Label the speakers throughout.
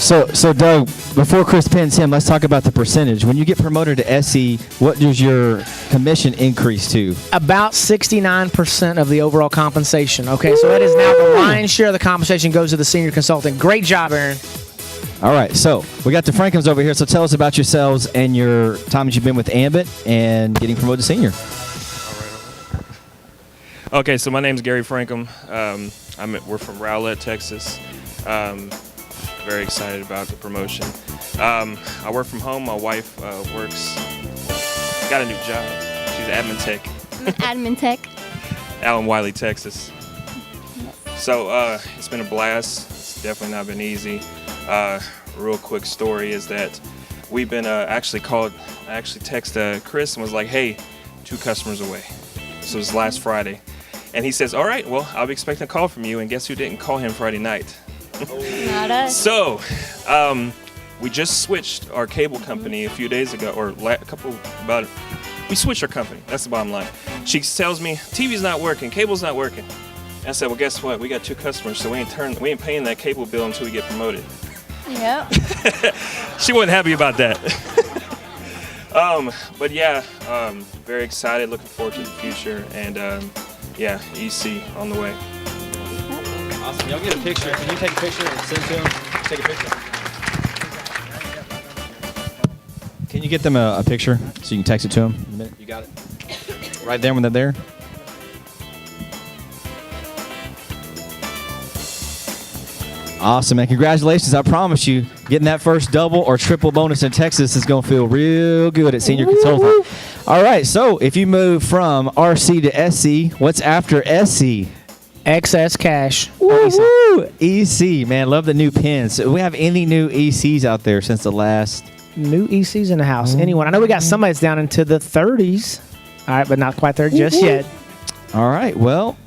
Speaker 1: So Doug, before Chris pins him, let's talk about the percentage. When you get promoted to SE, what does your commission increase to?
Speaker 2: About 69% of the overall compensation. Okay, so that is now the lion's share of the compensation goes to the senior consultant. Great job, Aaron.
Speaker 1: All right, so we got the Frankhams over here. So tell us about yourselves and your time that you've been with Ambit and getting promoted to senior.
Speaker 3: Okay, so my name's Gary Frankham. We're from Rowlett, Texas. Very excited about the promotion. I work from home. My wife got a new job. She's admin tech.
Speaker 4: Admin tech.
Speaker 3: Out in Wiley, Texas. So it's been a blast. It's definitely not been easy. Real quick story is that we've been I actually texted Chris and was like, hey, 2 customers away. So it was last Friday. And he says, all right, well, I'll be expecting a call from you. And guess who didn't call him Friday night?
Speaker 4: Not us.
Speaker 3: So we just switched our cable company a few days ago, or we switched our company. That's the bottom line. She tells me, TV's not working, cable's not working. And I said, well, guess what? We got 2 customers, so we ain't paying that cable bill until we get promoted.
Speaker 4: Yep.
Speaker 3: She wasn't happy about that. But yeah, very excited, looking forward to the future, and yeah, EC on the way.
Speaker 1: Awesome. Y'all get a picture. Can you take a picture and send it to them? Take a picture. Can you get them a picture so you can text it to them in a minute? You got it? Right there when they're there? Awesome, man. Congratulations. I promise you, getting that first double or triple bonus in Texas is going to feel real good at Senior Consultant. All right, so if you move from RC to SC, what's after SC?
Speaker 2: Excess cash.
Speaker 1: Woo-hoo! EC, man. Love the new pins. Do we have any new ECs out there since the last?
Speaker 2: New ECs in the house. Anyone? I know we got somebody that's down into the 30s. All right, but not quite there just yet.
Speaker 1: All right, well,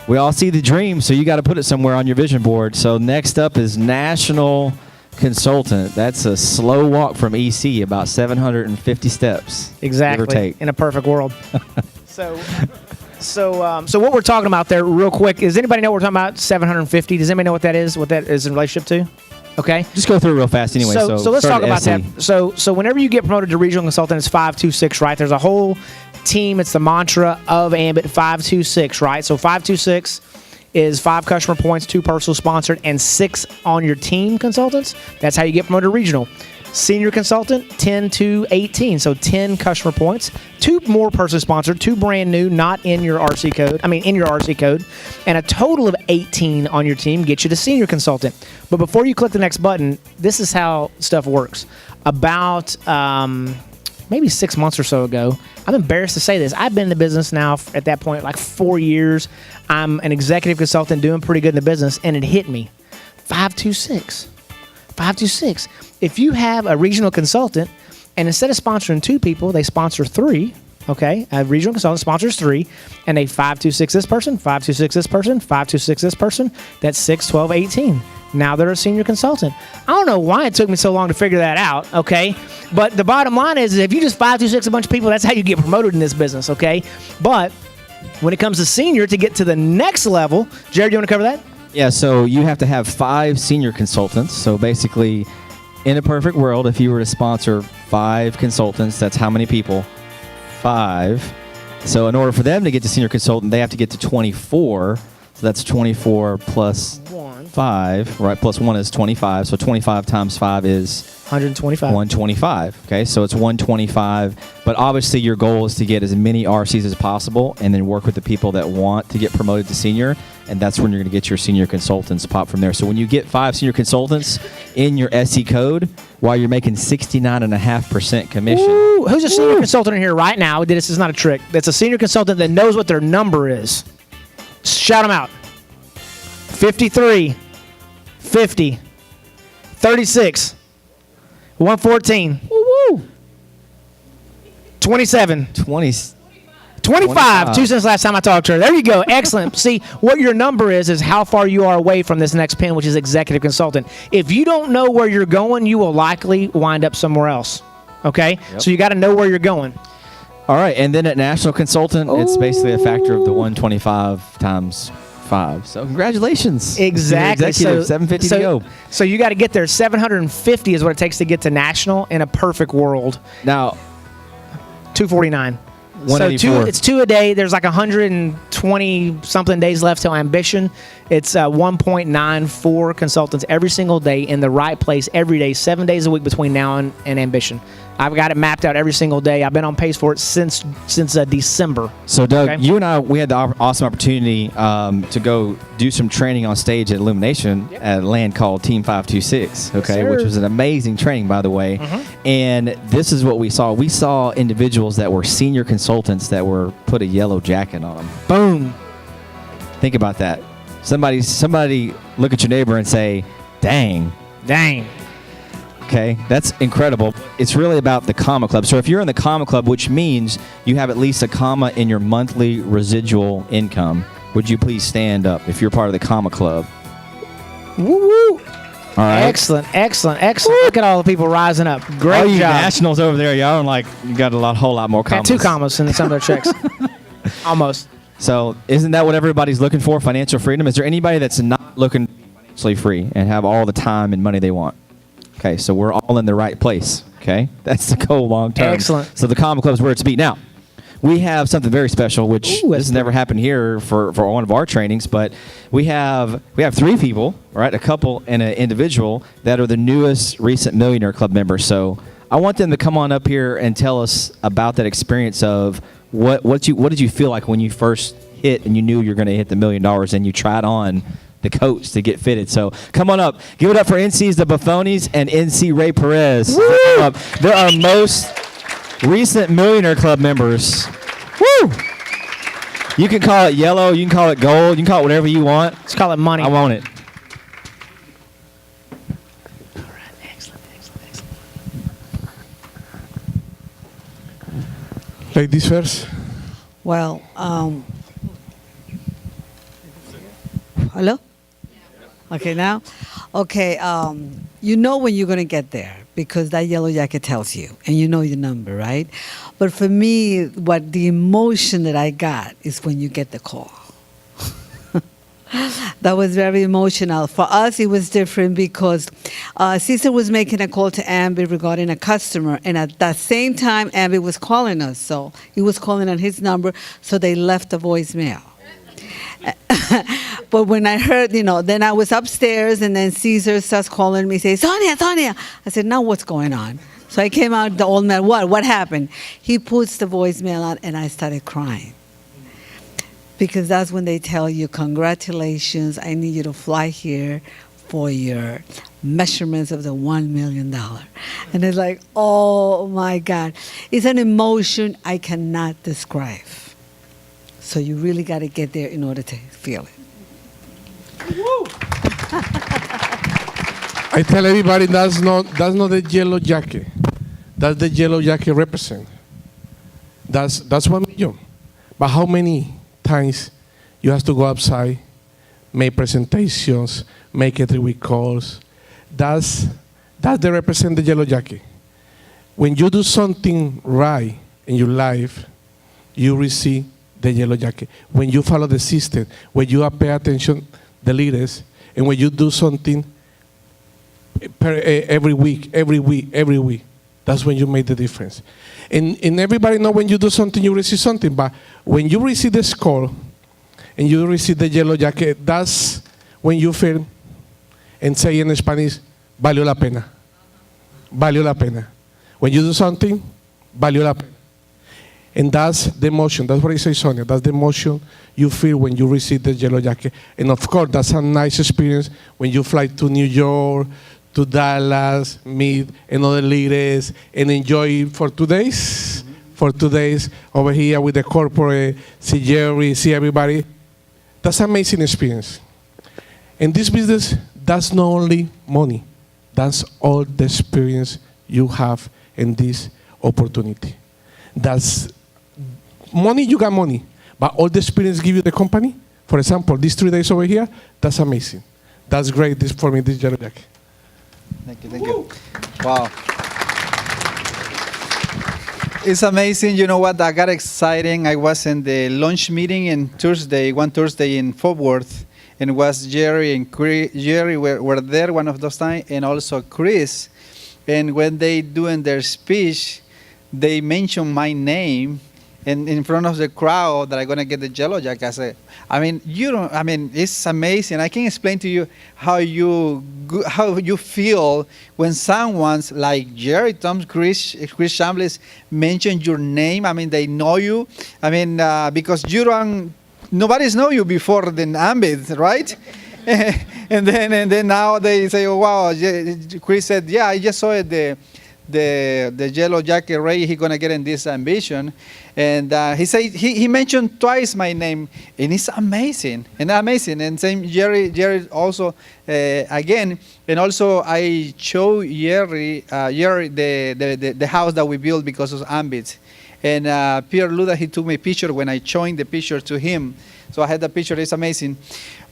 Speaker 1: we all see the dream, so you got to put it somewhere on your vision board. So next up is National Consultant. That's a slow walk from EC, about 750 steps.
Speaker 2: Exactly.
Speaker 1: Give or take.
Speaker 2: In a perfect world. So what we're talking about there, real quick, does anybody know what we're talking about? 750. Does anybody know what that is? What that is in relationship to? Okay.
Speaker 1: Just go through it real fast anyway.
Speaker 2: So let's talk about
Speaker 1: SC.
Speaker 2: that. So whenever you get promoted to regional consultant, it's 526, right? There's a whole team. It's the mantra of Ambit, 526, right? So 526 is 5 customer points, 2 personal sponsored, and 6 on your team consultants. That's how you get promoted to regional. Senior consultant, 10 to 18, so 10 customer points, 2 more personally sponsored, 2 brand new, not in your RC code. In your RC code, and a total of 18 on your team gets you to senior consultant. But before you click the next button, this is how stuff works. About maybe 6 months or so ago, I'm embarrassed to say this. I've been in the business now at that point like 4 years. I'm an executive consultant doing pretty good in the business, and it hit me. 526. 526. If you have a regional consultant, and instead of sponsoring 2 people, they sponsor 3, okay? A regional consultant sponsors 3, and they 526 this person, 526 this person, 526 this person. That's 6, 12, 18. Now they're a senior consultant. I don't know why it took me so long to figure that out, okay? But the bottom line is if you just 526 a bunch of people, that's how you get promoted in this business, okay? But when it comes to senior, to get to the next level, Jarrad, you want to cover that?
Speaker 1: Yeah, so you have to have 5 senior consultants. So basically, in a perfect world, if you were to sponsor 5 consultants, that's how many people? 5. So in order for them to get to senior consultant, they have to get to 24. So that's 24 plus 5, right? Plus 1 is 25. So 25 times 5 is
Speaker 2: 125.
Speaker 1: 125. Okay, so it's 125. But obviously, your goal is to get as many RCs as possible, and then work with the people that want to get promoted to senior. And that's when you're going to get your senior consultants pop from there. So when you get 5 senior consultants in your SE code, while you're making 69.5% commission.
Speaker 2: Ooh, who's a senior consultant in here right now? This is not a trick. That's a senior consultant that knows what their number is. Shout them out. 53, 50, 36, 114, 27, 25. 2 cents last time I talked to her. There you go. Excellent. See, what your number is how far you are away from this next pin, which is executive consultant. If you don't know where you're going, you will likely wind up somewhere else. Okay? Yep. So you got to know where you're going.
Speaker 1: All right. And then at national consultant, it's basically a factor of the 125 times 5. So congratulations.
Speaker 2: Exactly.
Speaker 1: You're executive, 750 to go.
Speaker 2: So you got to get there. 750 is what it takes to get to national in a perfect world.
Speaker 1: Now,
Speaker 2: 249.
Speaker 1: 184.
Speaker 2: So it's 2 a day. There's like 120 something days left till Ambition. It's 1.94 consultants every single day in the right place every day, 7 days a week between now and Ambition. I've got it mapped out every single day. I've been on pace for it since December.
Speaker 1: So, Doug,
Speaker 2: Okay.
Speaker 1: you and I, we had the awesome opportunity to go do some training on stage at Illumination at a land called Team 526, okay,
Speaker 2: sir.
Speaker 1: which was an amazing training, by the way. And this is what we saw. We saw individuals that were senior consultants that were put a yellow jacket on them.
Speaker 2: Boom.
Speaker 1: Think about that. Somebody look at your neighbor and say, dang. Okay, that's incredible. It's really about the Comma Club. So if you're in the Comma Club, which means you have at least a comma in your monthly residual income, would you please stand up if you're part of the Comma Club?
Speaker 2: Woo-woo.
Speaker 1: All right.
Speaker 2: Excellent. Look at all the people rising up. Great
Speaker 1: All you
Speaker 2: job.
Speaker 1: nationals over there, y'all, you got a whole lot more
Speaker 2: Got
Speaker 1: commas.
Speaker 2: 2 commas in some of their checks. Almost.
Speaker 1: So isn't that what everybody's looking for, financial freedom? Is there anybody that's not looking to be financially free and have all the time and money they want? Okay, so we're all in the right place, okay? That's the goal long term.
Speaker 2: Excellent.
Speaker 1: So the Comma Club is where it's to be. Now, we have something very special, which
Speaker 2: Ooh,
Speaker 1: this
Speaker 2: that's
Speaker 1: has never happened here for one of our trainings, but we have 3 people, right? A couple and an individual that are the newest recent Millionaire Club members. So I want them to come on up here and tell us about that experience of what did you feel like when you first hit and you knew you were going to hit the $1 million and you tried on the coats to get fitted. So come on up. Give it up for NC's the Baffonis and NC Rey Perez. They're our most recent Millionaire Club members. Woo! You can call it yellow. You can call it gold. You can call it whatever you want.
Speaker 2: Let's call it money.
Speaker 1: I want it.
Speaker 2: All right. Excellent.
Speaker 5: Ladies first.
Speaker 6: Well, hello? Okay, now? Okay, you know when you're going to get there because that yellow jacket tells you, and you know your number, right? But for me, what the emotion that I got is when you get the call. That was very emotional. For us, it was different because Cesar was making a call to Ambit regarding a customer, and at that same time, Ambit was calling us. So he was calling on his number, so they left a voicemail. But when I heard, then I was upstairs, and then Cesar starts calling me, say, Sonia. I said, now what's going on? So I came out, the old man, what happened? He puts the voicemail on, and I started crying. Because that's when they tell you, congratulations, I need you to fly here for your measurements of the $1 million. And it's like, oh my God. It's an emotion I cannot describe. So you really got to get there in order to feel it.
Speaker 5: I tell everybody that's not the yellow jacket. That's the yellow jacket represent. That's 1 million. But how many times you have to go outside, make presentations, make it 3 week calls? That's the represent the yellow jacket. When you do something right in your life, you receive the yellow jacket. When you follow the system, when you pay attention the leaders, and when you do something every week, that's when you make the difference. And everybody know when you do something, you receive something. But when you receive the score and you receive the yellow jacket, that's when you feel and say in Spanish, valió la pena. Valió la pena. When you do something, valió la pena. And that's the emotion. That's what I say, Sonia. That's the emotion you feel when you receive the yellow jacket. And of course, that's a nice experience when you fly to New York, to Dallas, meet another leaders, and enjoy for 2 days. For 2 days over here with the corporate, see Jerry, see everybody. That's an amazing experience. In this business, that's not only money. That's all the experience you have in this opportunity. That's money, you got money. But all the experience give you the company. For example, these 3 days over here, that's amazing. That's great for me, this yellow jacket.
Speaker 7: Thank you. Wow. It's amazing. You know what? That got exciting. I was in the launch meeting one Thursday in Fort Worth, and was Jerry and Chris. Jerry were there one of those times, and also Chris. And when they doing their speech, they mentioned my name, and in front of the crowd that I'm gonna get the Yellow Jacket. I said, I mean, you don't. I mean, it's amazing. I can explain to you how you feel when someone's like Jerry, Tom, Chris Chambliss mention your name. I mean, they know you. I mean, because you don't. Nobody's know you before than Ambit, right? and then now they say, oh wow. Chris said, yeah, I just saw it. The Yellow Jacket Ray, he gonna get in this ambition, and he said he mentioned twice my name, and it's amazing. And same Jerry also again, and also I show Jerry the house that we built because of Ambit, and Pierre Luda, he took me a picture when I showing the picture to him. So I had the picture. It's amazing.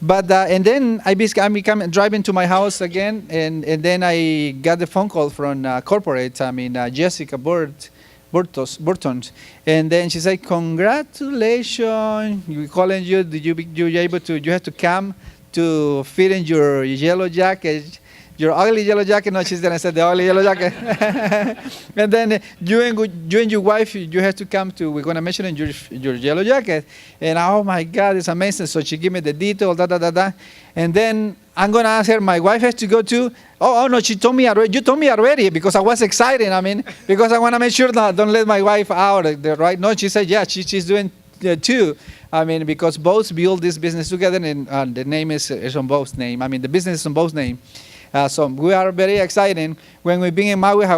Speaker 7: But and then I become driving to my house again, and then I got the phone call from corporate. I mean Jessica Burton, and then she said, "Congratulations! We calling you. Did you able to? You have to come to fit in your yellow jacket." Your ugly yellow jacket. No, she's gonna say the ugly yellow jacket. And then you and your wife, you have to come to. We're gonna mention in your yellow jacket. And oh my God, it's amazing. So she gave me the detail, And then I'm gonna ask her. My wife has to go too. Oh no, she told me already. You told me already because I was excited. I mean, because I want to make sure that don't let my wife out. Right? No, she said yeah, she's doing too. I mean, because both build this business together, and the name is on both name. I mean, the business is on both name. So we are very excited when we've been in Maui, Hawaii.